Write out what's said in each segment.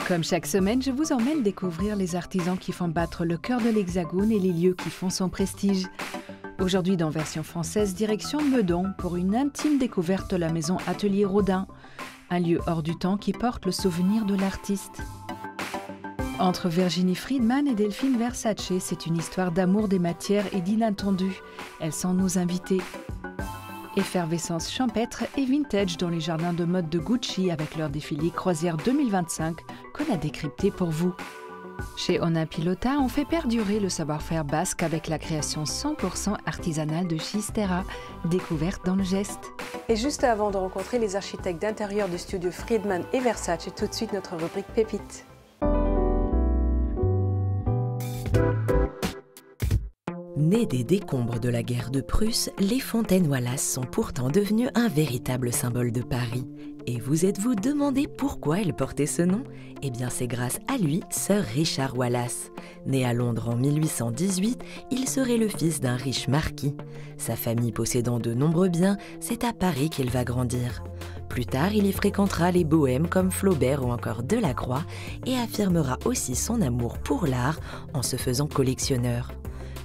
Comme chaque semaine, je vous emmène découvrir les artisans qui font battre le cœur de l'Hexagone et les lieux qui font son prestige. Aujourd'hui, dans version française, direction Meudon pour une intime découverte de la maison Atelier Rodin, un lieu hors du temps qui porte le souvenir de l'artiste. Entre Virginie Friedman et Delphine Versace, c'est une histoire d'amour des matières et d'inattendu. Elles sont nos invitées. Effervescence champêtre et vintage dans les jardins de mode de Gucci avec leur défilé Croisière 2025 qu'on a décrypté pour vous. Chez Onapilota, on fait perdurer le savoir-faire basque avec la création 100% artisanale de Chistera, découverte dans le geste. Et juste avant de rencontrer les architectes d'intérieur du studio Friedman et Versace, tout de suite notre rubrique Pépite. Nées des décombres de la guerre de Prusse, les fontaines Wallace sont pourtant devenues un véritable symbole de Paris. Et vous êtes-vous demandé pourquoi elles portaient ce nom? Eh bien c'est grâce à lui, Sir Richard Wallace. Né à Londres en 1818, il serait le fils d'un riche marquis. Sa famille possédant de nombreux biens, c'est à Paris qu'il va grandir. Plus tard, il y fréquentera les bohèmes comme Flaubert ou encore Delacroix et affirmera aussi son amour pour l'art en se faisant collectionneur.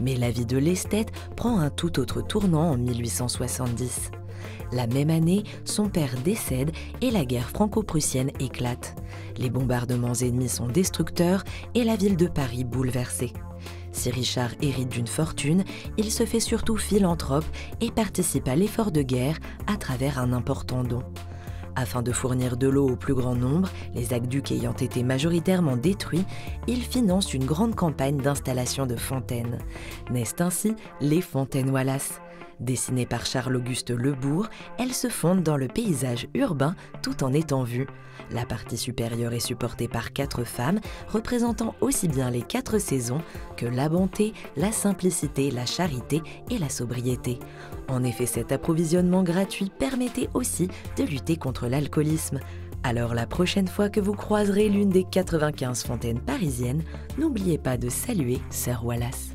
Mais la vie de l'esthète prend un tout autre tournant en 1870. La même année, son père décède et la guerre franco-prussienne éclate. Les bombardements ennemis sont destructeurs et la ville de Paris bouleversée. Si Richard hérite d'une fortune, il se fait surtout philanthrope et participe à l'effort de guerre à travers un important don. Afin de fournir de l'eau au plus grand nombre, les aqueducs ayant été majoritairement détruits, il finance une grande campagne d'installation de fontaines. Naissent ainsi les fontaines Wallace. Dessinées par Charles-Auguste Lebourg, elles se fondent dans le paysage urbain tout en étant vues. La partie supérieure est supportée par 4 femmes, représentant aussi bien les 4 saisons que la bonté, la simplicité, la charité et la sobriété. En effet, cet approvisionnement gratuit permettait aussi de lutter contre l'alcoolisme. Alors la prochaine fois que vous croiserez l'une des 95 fontaines parisiennes, n'oubliez pas de saluer Sir Wallace.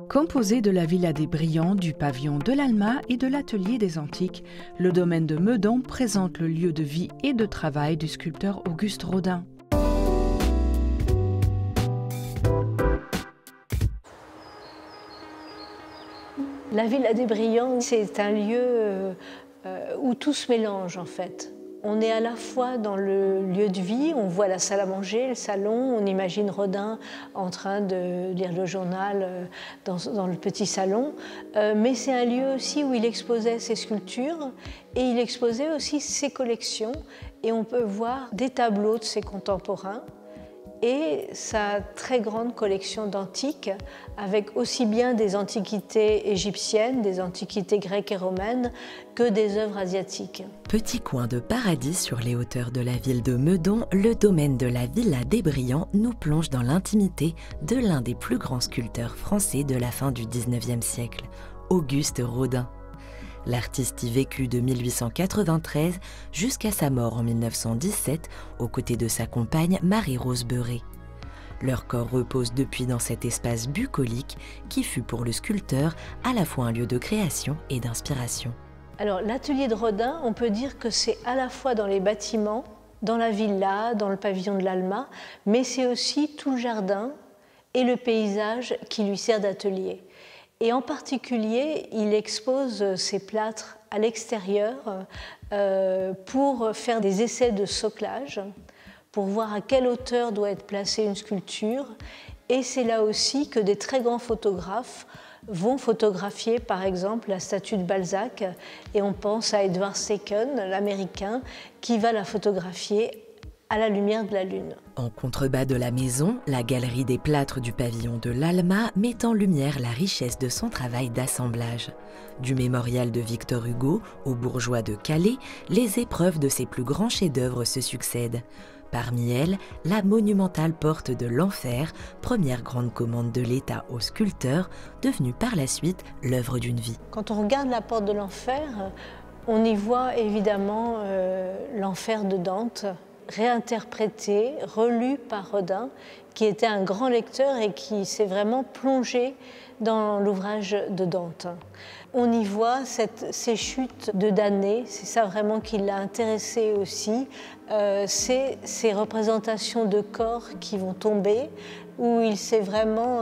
Composé de la Villa des Brillants, du pavillon de l'Alma et de l'Atelier des Antiques, le domaine de Meudon présente le lieu de vie et de travail du sculpteur Auguste Rodin. La Villa des Brillants, c'est un lieu où tout se mélange en fait. On est à la fois dans le lieu de vie, on voit la salle à manger, le salon, on imagine Rodin en train de lire le journal dans le petit salon, mais c'est un lieu aussi où il exposait ses sculptures et il exposait aussi ses collections et on peut voir des tableaux de ses contemporains et sa très grande collection d'antiques avec aussi bien des antiquités égyptiennes, des antiquités grecques et romaines que des œuvres asiatiques. Petit coin de paradis sur les hauteurs de la ville de Meudon, le domaine de la Villa des Brillants nous plonge dans l'intimité de l'un des plus grands sculpteurs français de la fin du XIXe siècle, Auguste Rodin. L'artiste y vécut de 1893 jusqu'à sa mort en 1917 aux côtés de sa compagne Marie-Rose Beuret. Leur corps repose depuis dans cet espace bucolique qui fut pour le sculpteur à la fois un lieu de création et d'inspiration. Alors l'atelier de Rodin, on peut dire que c'est à la fois dans les bâtiments, dans la villa, dans le pavillon de l'Alma, mais c'est aussi tout le jardin et le paysage qui lui sert d'atelier. Et en particulier, il expose ses plâtres à l'extérieur pour faire des essais de soclage, pour voir à quelle hauteur doit être placée une sculpture. Et c'est là aussi que des très grands photographes vont photographier, par exemple, la statue de Balzac. Et on pense à Edward Steichen, l'Américain, qui va la photographier à la lumière de la lune. En contrebas de la maison, la galerie des plâtres du pavillon de l'Alma met en lumière la richesse de son travail d'assemblage. Du mémorial de Victor Hugo aux bourgeois de Calais, les épreuves de ses plus grands chefs-d'œuvre se succèdent. Parmi elles, la monumentale porte de l'Enfer, première grande commande de l'État au sculpteur, devenue par la suite l'œuvre d'une vie. Quand on regarde la porte de l'Enfer, on y voit évidemment l'enfer de Dante, réinterprétées, relues par Rodin, qui était un grand lecteur et qui s'est vraiment plongé dans l'ouvrage de Dante. On y voit ces chutes de damnés, c'est ça vraiment qui l'a intéressé aussi, c'est ces représentations de corps qui vont tomber, où il s'est vraiment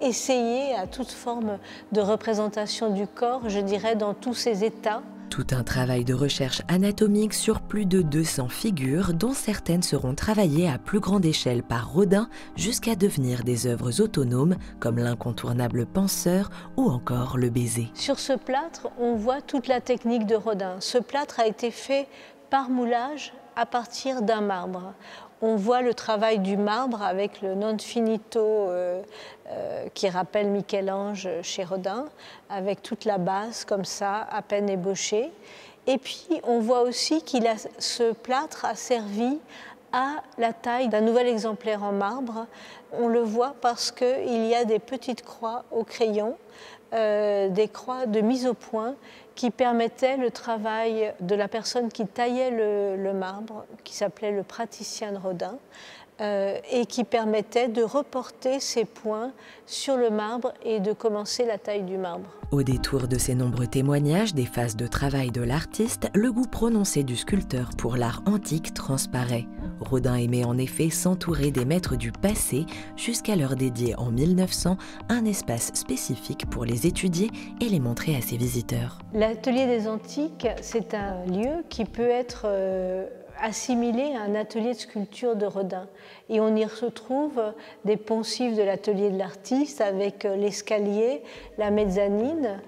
essayé à toute forme de représentation du corps, je dirais dans tous ses états. Tout un travail de recherche anatomique sur plus de 200 figures, dont certaines seront travaillées à plus grande échelle par Rodin jusqu'à devenir des œuvres autonomes comme l'incontournable Penseur ou encore le Baiser. Sur ce plâtre, on voit toute la technique de Rodin. Ce plâtre a été fait par moulage à partir d'un marbre. On voit le travail du marbre avec le non finito qui rappelle Michel-Ange chez Rodin, avec toute la base comme ça, à peine ébauchée. Et puis on voit aussi ce plâtre a servi à la taille d'un nouvel exemplaire en marbre. On le voit parce qu'il y a des petites croix au crayon, des croix de mise au point qui permettaient le travail de la personne qui taillait le marbre, qui s'appelait le praticien de Rodin, et qui permettait de reporter ses points sur le marbre et de commencer la taille du marbre. Au détour de ces nombreux témoignages des phases de travail de l'artiste, le goût prononcé du sculpteur pour l'art antique transparaît. Rodin aimait en effet s'entourer des maîtres du passé jusqu'à leur dédier en 1900 un espace spécifique pour les étudier et les montrer à ses visiteurs. L'atelier des antiques, c'est un lieu qui peut être assimilé à un atelier de sculpture de Rodin. Et on y retrouve des poncifs de l'atelier de l'artiste avec l'escalier, la mezzanine,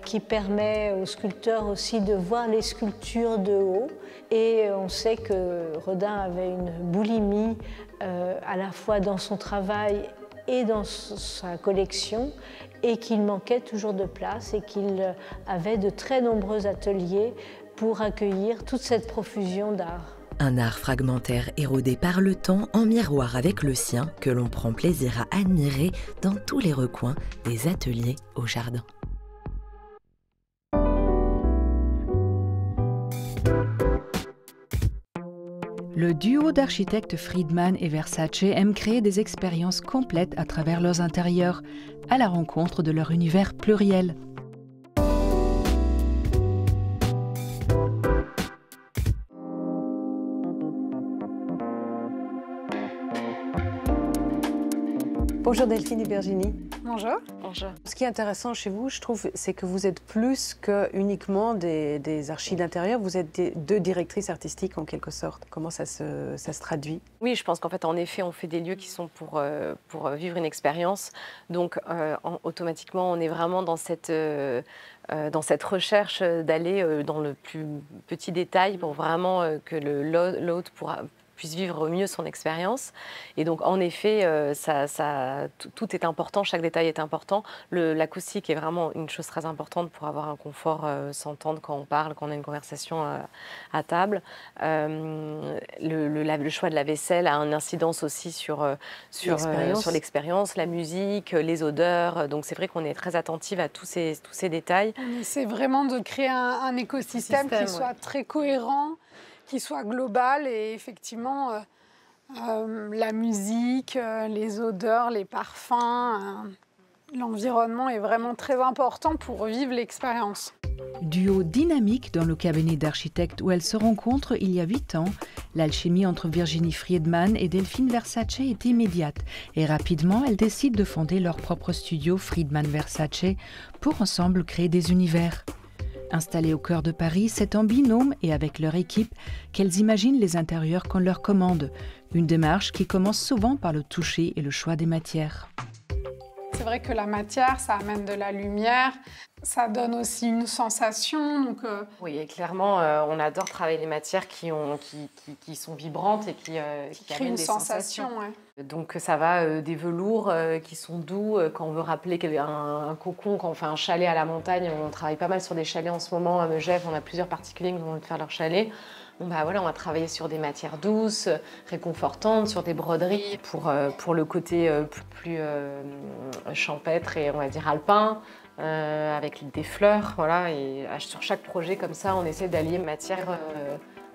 qui permet aux sculpteurs aussi de voir les sculptures de haut. Et on sait que Rodin avait une boulimie à la fois dans son travail et dans sa collection, et qu'il manquait toujours de place et qu'il avait de très nombreux ateliers pour accueillir toute cette profusion d'art. Un art fragmentaire érodé par le temps en miroir avec le sien que l'on prend plaisir à admirer dans tous les recoins des ateliers au jardin. Le duo d'architectes Friedman et Versace aime créer des expériences complètes à travers leurs intérieurs, à la rencontre de leur univers pluriel. Bonjour Delphine et Virginie. Bonjour. Bonjour. Ce qui est intéressant chez vous, je trouve, c'est que vous êtes plus que uniquement des archis d'intérieur, vous êtes deux directrices artistiques en quelque sorte. Comment ça se traduit? Oui, je pense qu'en fait, en effet, on fait des lieux qui sont pour vivre une expérience. Donc, automatiquement, on est vraiment dans cette recherche d'aller dans le plus petit détail pour vraiment que l'autre puisse vivre mieux son expérience. Et donc, en effet, tout est important, chaque détail est important. L'acoustique est vraiment une chose très importante pour avoir un confort, s'entendre quand on parle, quand on a une conversation à table. Le choix de la vaisselle a une incidence aussi sur l'expérience, la musique, les odeurs. Donc, c'est vrai qu'on est très attentive à tous ces détails. On essaie vraiment de créer un écosystème qui soit très cohérent, qui soit global, et effectivement la musique, les odeurs, les parfums, l'environnement est vraiment très important pour vivre l'expérience. Duo dynamique dans le cabinet d'architectes où elles se rencontrent il y a 8 ans, l'alchimie entre Virginie Friedman et Delphine Versace est immédiate et rapidement elles décident de fonder leur propre studio Friedman Versace pour ensemble créer des univers. Installées au cœur de Paris, c'est en binôme et avec leur équipe qu'elles imaginent les intérieurs qu'on leur commande. Une démarche qui commence souvent par le toucher et le choix des matières. C'est vrai que la matière, ça amène de la lumière, ça donne aussi une sensation. Donc, Oui, et clairement, on adore travailler les matières qui sont vibrantes et qui créent amènent une des sensation. Ouais. Donc ça va des velours qui sont doux quand on veut rappeler un cocon, quand on fait un chalet à la montagne. On travaille pas mal sur des chalets en ce moment à Megève, on a plusieurs particuliers qui vont faire leur chalet. Bon, bah voilà, on va travailler sur des matières douces, réconfortantes, sur des broderies pour le côté plus champêtre et on va dire alpin, avec des fleurs. Voilà, et sur chaque projet comme ça, on essaie d'allier matière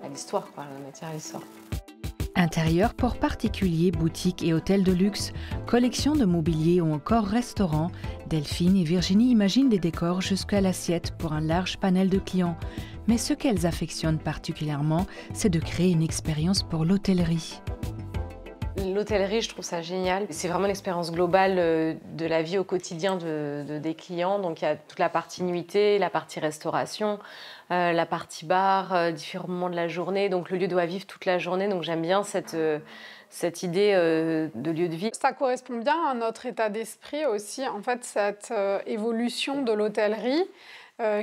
à l'histoire, la matière à l'histoire. Intérieur pour particuliers, boutiques et hôtels de luxe, collections de mobilier ou encore restaurants, Delphine et Virginie imaginent des décors jusqu'à l'assiette pour un large panel de clients. Mais ce qu'elles affectionnent particulièrement, c'est de créer une expérience pour l'hôtellerie. L'hôtellerie, je trouve ça génial. C'est vraiment l'expérience globale de la vie au quotidien des clients. Donc, il y a toute la partie nuitée, la partie restauration, la partie bar, différents moments de la journée. Donc, le lieu doit vivre toute la journée. Donc, j'aime bien cette idée de lieu de vie. Ça correspond bien à notre état d'esprit aussi. En fait, cette évolution de l'hôtellerie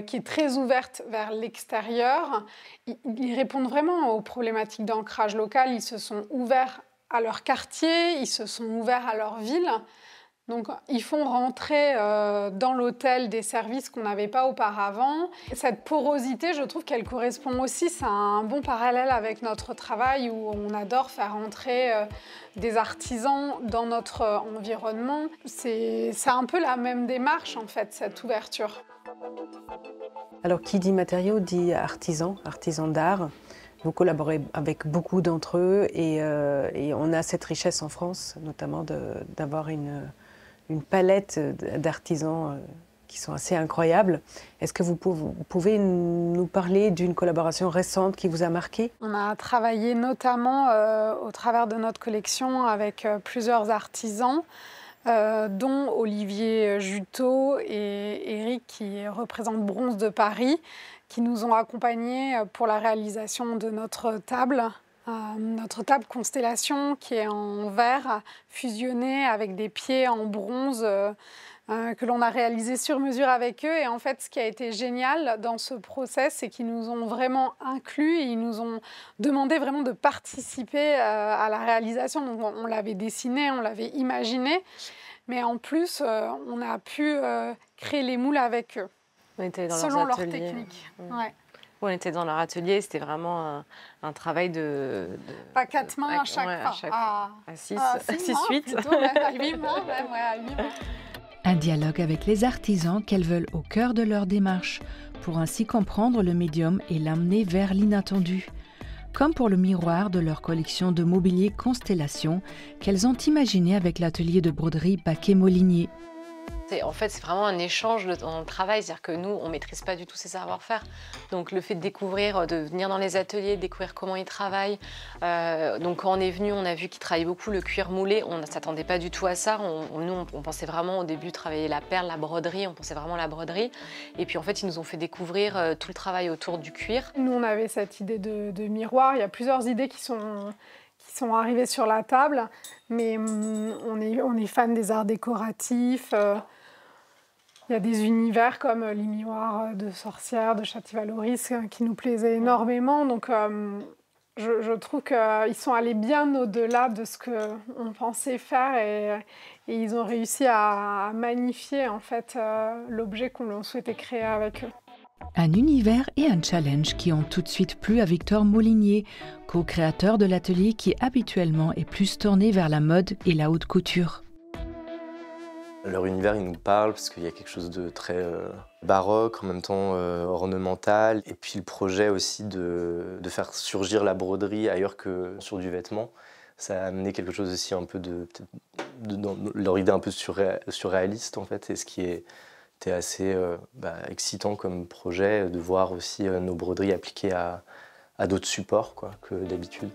qui est très ouverte vers l'extérieur. Ils répondent vraiment aux problématiques d'ancrage local. Ils se sont ouverts à leur quartier, ils se sont ouverts à leur ville. Donc, ils font rentrer dans l'hôtel des services qu'on n'avait pas auparavant. Cette porosité, je trouve qu'elle correspond aussi, c'est un bon parallèle avec notre travail où on adore faire entrer des artisans dans notre environnement. C'est un peu la même démarche, en fait, cette ouverture. Alors, qui dit matériaux dit artisan d'art. Vous collaborez avec beaucoup d'entre eux et on a cette richesse en France, notamment d'avoir une palette d'artisans qui sont assez incroyables. Est-ce que vous pouvez nous parler d'une collaboration récente qui vous a marqué? On a travaillé notamment au travers de notre collection avec plusieurs artisans, dont Olivier Juteau et Eric qui représentent Bronze de Paris, qui nous ont accompagnés pour la réalisation de notre table Constellation, qui est en verre fusionné avec des pieds en bronze que l'on a réalisé sur mesure avec eux. Et en fait, ce qui a été génial dans ce process, c'est qu'ils nous ont vraiment inclus et ils nous ont demandé vraiment de participer à la réalisation. Donc, on l'avait dessiné, on l'avait imaginé, mais en plus, on a pu créer les moules avec eux. On était dans selon leur technique. Ouais. On était dans leur atelier, c'était vraiment un travail de... Pas 4 mains à chaque fois. À 6, 8. À 8 mains, même, ouais, à 8 mains. Un dialogue avec les artisans qu'elles veulent au cœur de leur démarche, pour ainsi comprendre le médium et l'amener vers l'inattendu. Comme pour le miroir de leur collection de mobilier Constellation qu'elles ont imaginé avec l'atelier de broderie Paquet-Molinier. En fait, c'est vraiment un échange dans le travail, c'est-à-dire que nous, on ne maîtrise pas du tout ces savoir-faire. Donc, le fait de découvrir, de venir dans les ateliers, de découvrir comment ils travaillent. Donc, quand on est venu, on a vu qu'ils travaillaient beaucoup le cuir moulé. On ne s'attendait pas du tout à ça. Nous, on pensait vraiment au début travailler la perle, la broderie. On pensait vraiment à la broderie. Et puis, en fait, ils nous ont fait découvrir tout le travail autour du cuir. Nous, on avait cette idée de miroir. Il y a plusieurs idées qui sont arrivées sur la table. Mais on est fan des arts décoratifs. Il y a des univers comme les miroirs de sorcières, de Châty-Valoris qui nous plaisaient énormément. Donc, je trouve qu'ils sont allés bien au-delà de ce qu'on pensait faire et ils ont réussi à magnifier en fait, l'objet qu'on souhaitait créer avec eux. Un univers et un challenge qui ont tout de suite plu à Victor Molinier, co-créateur de l'atelier qui habituellement est plus tourné vers la mode et la haute couture. Leur univers, il nous parle parce qu'il y a quelque chose de très baroque, en même temps ornemental. Et puis le projet aussi de faire surgir la broderie ailleurs que sur du vêtement, ça a amené quelque chose aussi un peu dans leur idée un peu surréaliste en fait. Et ce qui était assez excitant comme projet, de voir aussi nos broderies appliquées à d'autres supports que d'habitude.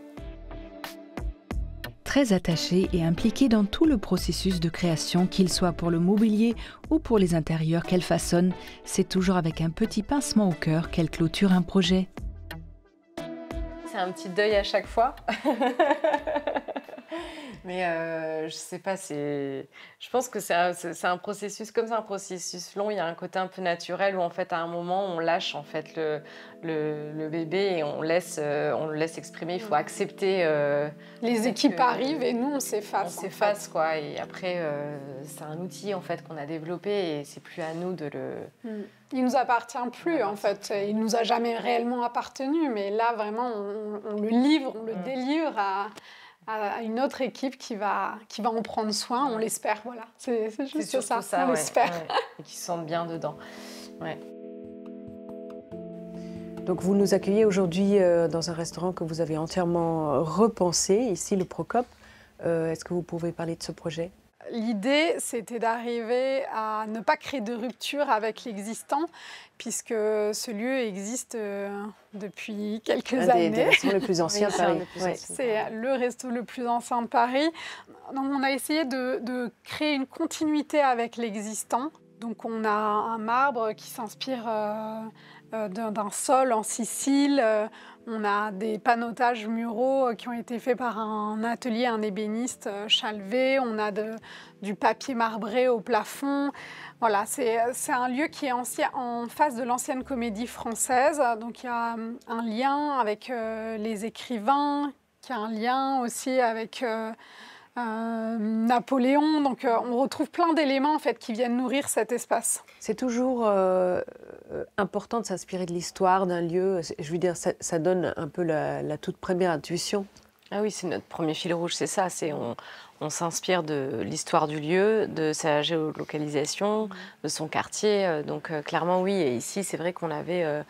Très attachée et impliquée dans tout le processus de création, qu'il soit pour le mobilier ou pour les intérieurs qu'elle façonne, c'est toujours avec un petit pincement au cœur qu'elle clôture un projet. C'est un petit deuil à chaque fois. Mais je sais pas, je pense que c'est un processus, comme c'est un processus long, il y a un côté un peu naturel où en fait à un moment on lâche en fait le bébé et on le laisse exprimer. Il faut accepter. Les équipes arrivent et nous on s'efface. On s'efface quoi. Et après c'est un outil en fait qu'on a développé et c'est plus à nous de le. Il nous appartient plus en fait. Il nous a jamais réellement appartenu, mais là vraiment on le livre, on le délivre à une autre équipe qui va en prendre soin, on l'espère, voilà. C'est juste ça, on l'espère. Ouais. Et qui se sentent bien dedans. Ouais. Donc vous nous accueillez aujourd'hui dans un restaurant que vous avez entièrement repensé, ici le Procop. Est-ce que vous pouvez parler de ce projet ? L'idée, c'était d'arriver à ne pas créer de rupture avec l'existant, puisque ce lieu existe depuis quelques années. Des restos les plus anciens de Paris. C'est le resto le plus ancien de Paris. Donc, on a essayé de créer une continuité avec l'existant. Donc on a un marbre qui s'inspire d'un sol en Sicile. On a des panotages muraux qui ont été faits par un atelier, un ébéniste Chalvet. On a du papier marbré au plafond. Voilà, c'est un lieu qui est en face de l'ancienne Comédie Française. Donc il y a un lien avec les écrivains, qui a un lien aussi avec Napoléon. Donc on retrouve plein d'éléments en fait, qui viennent nourrir cet espace. C'est toujours important de s'inspirer de l'histoire d'un lieu. Je veux dire, ça donne un peu la toute première intuition. Ah oui, c'est notre premier fil rouge, c'est ça. On s'inspire de l'histoire du lieu, de sa géolocalisation, de son quartier. Donc clairement, oui. Et ici, c'est vrai qu'on avait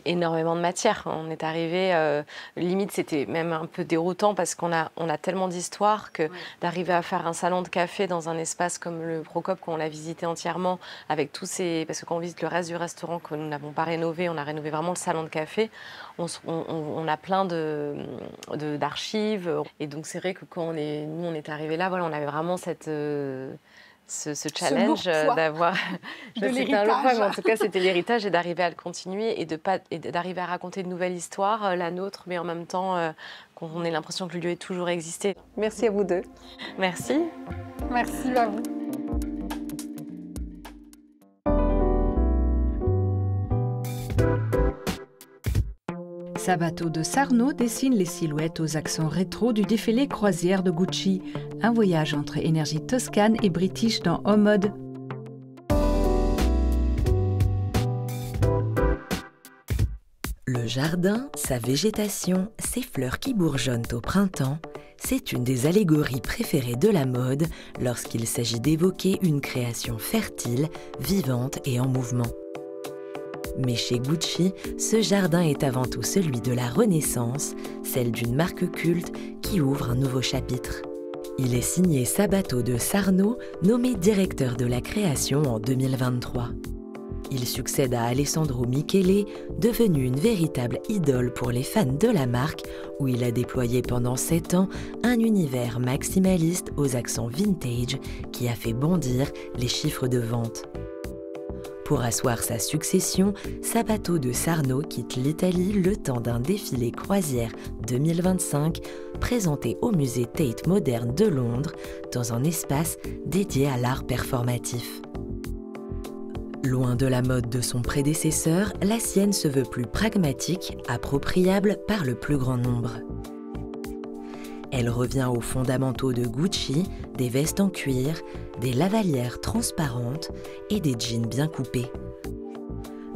énormément de matière. On est arrivé, limite, c'était même un peu déroutant parce qu'on a tellement d'histoire que d'arriver à faire un salon de café dans un espace comme le Procop, qu'on l'a visité entièrement, avec tous ces... Parce que quand on visite le reste du restaurant que nous n'avons pas rénové, on a rénové vraiment le salon de café. On a plein d'archives. Et donc, c'est vrai que quand on est arrivé là, voilà, on avait vraiment ce challenge d'avoir... de l'héritage. En tout cas, c'était l'héritage et d'arriver à le continuer et d'arriver à raconter de nouvelles histoires, la nôtre, mais en même temps qu'on ait l'impression que le lieu ait toujours existé. Merci à vous deux. Merci. Merci à vous. Sabato de Sarno dessine les silhouettes aux accents rétro du défilé croisière de Gucci, un voyage entre énergie toscane et british dans Home Mode. Le jardin, sa végétation, ses fleurs qui bourgeonnent au printemps, c'est une des allégories préférées de la mode lorsqu'il s'agit d'évoquer une création fertile, vivante et en mouvement. Mais chez Gucci, ce jardin est avant tout celui de la Renaissance, celle d'une marque culte qui ouvre un nouveau chapitre. Il est signé Sabato de Sarno, nommé directeur de la création en 2023. Il succède à Alessandro Michele, devenu une véritable idole pour les fans de la marque, où il a déployé pendant 7 ans un univers maximaliste aux accents vintage qui a fait bondir les chiffres de vente. Pour asseoir sa succession, Sabato de Sarno quitte l'Italie le temps d'un défilé croisière 2025 présenté au musée Tate Modern de Londres dans un espace dédié à l'art performatif. Loin de la mode de son prédécesseur, la sienne se veut plus pragmatique, appropriable par le plus grand nombre. Elle revient aux fondamentaux de Gucci, des vestes en cuir, des lavalières transparentes et des jeans bien coupés.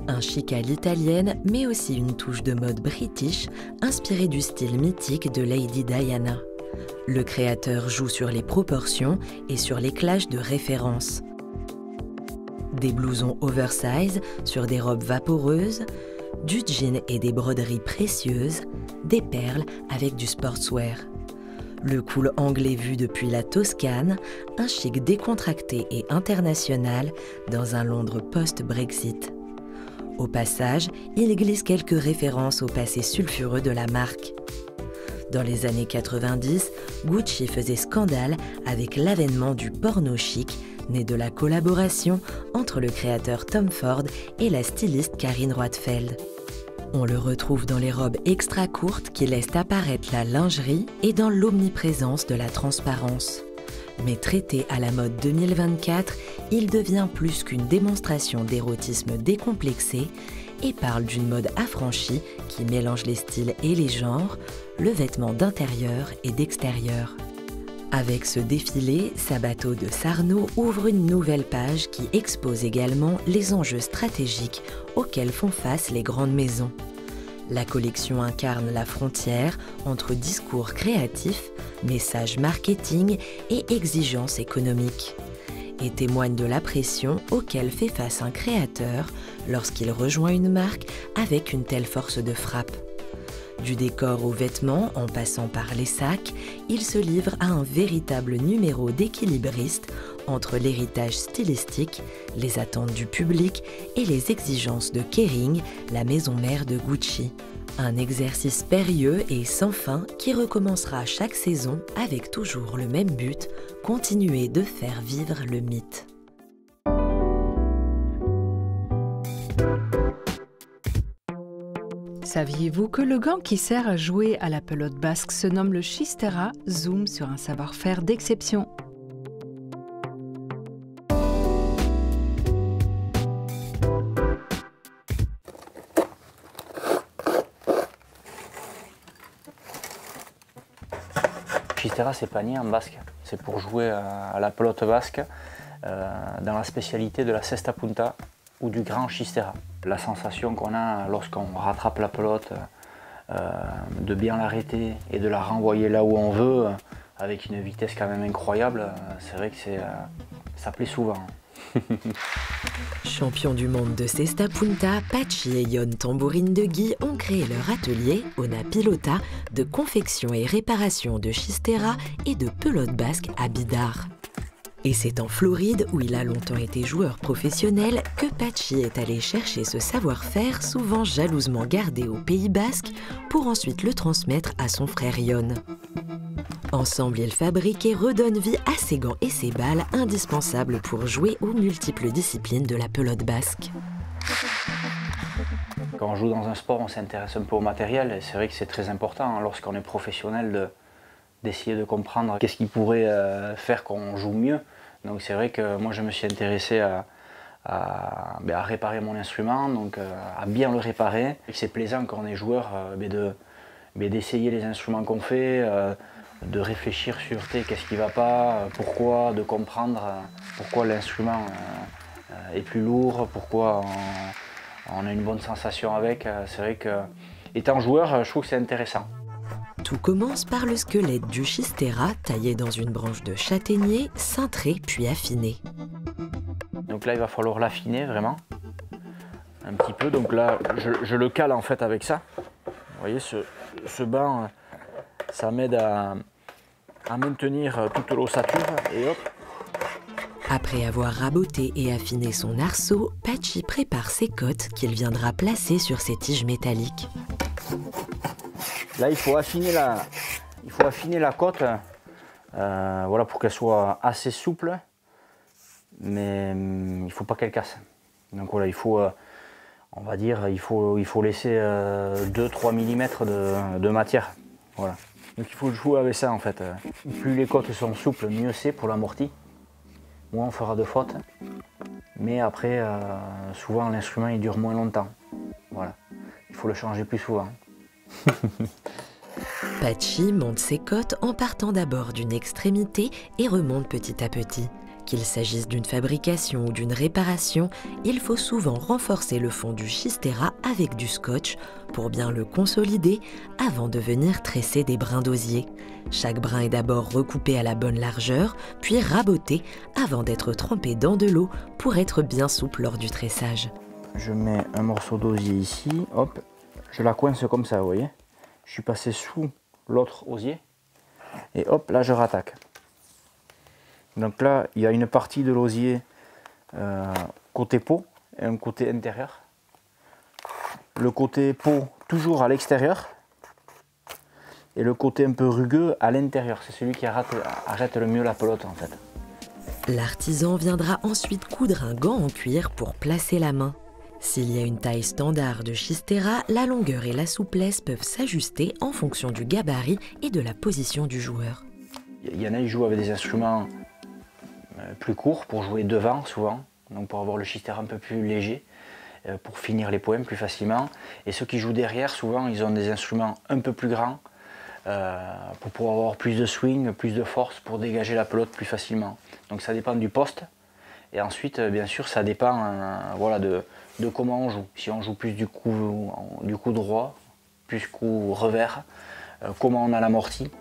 Un chic à l'italienne, mais aussi une touche de mode british, inspirée du style mythique de Lady Diana. Le créateur joue sur les proportions et sur les clashs de référence. Des blousons oversize sur des robes vaporeuses, du jean et des broderies précieuses, des perles avec du sportswear. Le cool anglais vu depuis la Toscane, un chic décontracté et international dans un Londres post-Brexit. Au passage, il glisse quelques références au passé sulfureux de la marque. Dans les années 90, Gucci faisait scandale avec l'avènement du porno chic, né de la collaboration entre le créateur Tom Ford et la styliste Karine Roitfeld. On le retrouve dans les robes extra courtes qui laissent apparaître la lingerie et dans l'omniprésence de la transparence. Mais traité à la mode 2024, il devient plus qu'une démonstration d'érotisme décomplexé et parle d'une mode affranchie qui mélange les styles et les genres, le vêtement d'intérieur et d'extérieur. Avec ce défilé, Sabato de Sarno ouvre une nouvelle page qui expose également les enjeux stratégiques auxquels font face les grandes maisons. La collection incarne la frontière entre discours créatifs, messages marketing et exigences économiques. et témoigne de la pression auquel fait face un créateur lorsqu'il rejoint une marque avec une telle force de frappe. Du décor aux vêtements, en passant par les sacs, il se livre à un véritable numéro d'équilibriste entre l'héritage stylistique, les attentes du public et les exigences de Kering, la maison mère de Gucci. Un exercice périlleux et sans fin qui recommencera chaque saison avec toujours le même but, continuer de faire vivre le mythe. Saviez-vous que le gant qui sert à jouer à la pelote basque se nomme le chistera, zoom sur un savoir-faire d'exception. Chistera, c'est panier en basque. C'est pour jouer à la pelote basque dans la spécialité de la cesta punta ou du grand chistera. La sensation qu'on a lorsqu'on rattrape la pelote, de bien l'arrêter et de la renvoyer là où on veut, avec une vitesse quand même incroyable, c'est vrai que ça plaît souvent. Champions du monde de cesta punta, Patxi et Yon Tambourine de Guy ont créé leur atelier, Ona Pilota, de confection et réparation de chistera et de pelote basque à Bidart. Et c'est en Floride, où il a longtemps été joueur professionnel, que Patxi est allé chercher ce savoir-faire souvent jalousement gardé au Pays Basque pour ensuite le transmettre à son frère Yon. Ensemble, ils fabriquent et redonnent vie à ses gants et ses balles indispensables pour jouer aux multiples disciplines de la pelote basque. Quand on joue dans un sport, on s'intéresse un peu au matériel et c'est vrai que c'est très important lorsqu'on est professionnel d'essayer de comprendre qu'est-ce qui pourrait faire qu'on joue mieux. Donc c'est vrai que moi je me suis intéressé à réparer mon instrument, donc à bien le réparer. C'est plaisant quand on est joueur d'essayer les instruments qu'on fait, de réfléchir sur qu'est-ce qui ne va pas, pourquoi, de comprendre pourquoi l'instrument est plus lourd, pourquoi on a une bonne sensation avec. C'est vrai que étant joueur, je trouve que c'est intéressant. Tout commence par le squelette du chistera, taillé dans une branche de châtaignier, cintré puis affiné. Donc là, il va falloir l'affiner vraiment, un petit peu. Donc là, je le cale en fait avec ça. Vous voyez, ce banc, ça m'aide à maintenir toute l'ossature et hop. Après avoir raboté et affiné son arceau, Patxi prépare ses cottes qu'il viendra placer sur ses tiges métalliques. Là, il faut affiner la cotte voilà, pour qu'elle soit assez souple, mais il ne faut pas qu'elle casse. Donc voilà, il faut, on va dire, il faut laisser 2-3 mm de matière. Voilà. Donc il faut jouer avec ça en fait. Plus les cottes sont souples, mieux c'est pour l'amorti. Moins on fera de fautes. Mais après, souvent l'instrument il dure moins longtemps. Voilà. Il faut le changer plus souvent. Patxi monte ses cottes en partant d'abord d'une extrémité et remonte petit à petit. Qu'il s'agisse d'une fabrication ou d'une réparation, il faut souvent renforcer le fond du chistera avec du scotch pour bien le consolider avant de venir tresser des brins d'osier. Chaque brin est d'abord recoupé à la bonne largeur, puis raboté avant d'être trempé dans de l'eau pour être bien souple lors du tressage. Je mets un morceau d'osier ici, hop, je la coince comme ça, vous voyez. Je suis passé sous l'autre osier et hop, là je rattaque. Donc là, il y a une partie de l'osier côté peau et un côté intérieur. Le côté peau toujours à l'extérieur et le côté un peu rugueux à l'intérieur. C'est celui qui arrête le mieux la pelote en fait. L'artisan viendra ensuite coudre un gant en cuir pour placer la main. S'il y a une taille standard de chistera, la longueur et la souplesse peuvent s'ajuster en fonction du gabarit et de la position du joueur. Il y en a qui jouent avec des instruments plus courts pour jouer devant souvent, donc pour avoir le chistera un peu plus léger, pour finir les poèmes plus facilement. Et ceux qui jouent derrière, souvent ils ont des instruments un peu plus grands pour pouvoir avoir plus de swing, plus de force pour dégager la pelote plus facilement. Donc ça dépend du poste. Et ensuite, bien sûr, ça dépend voilà, de comment on joue. Si on joue plus du coup droit, plus coup revers, comment on a l'amorti.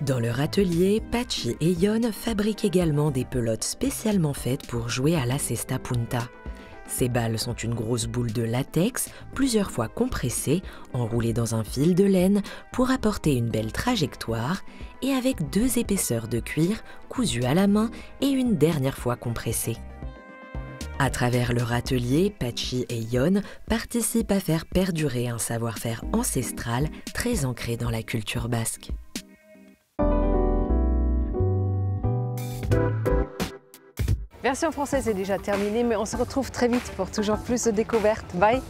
Dans leur atelier, Patxi et Ion fabriquent également des pelotes spécialement faites pour jouer à la cesta punta. Ces balles sont une grosse boule de latex, plusieurs fois compressée, enroulée dans un fil de laine pour apporter une belle trajectoire et avec 2 épaisseurs de cuir cousues à la main et une dernière fois compressées. À travers leur atelier, Patxi et Ion participent à faire perdurer un savoir-faire ancestral très ancré dans la culture basque. Version française est déjà terminée, mais on se retrouve très vite pour toujours plus de découvertes. Bye!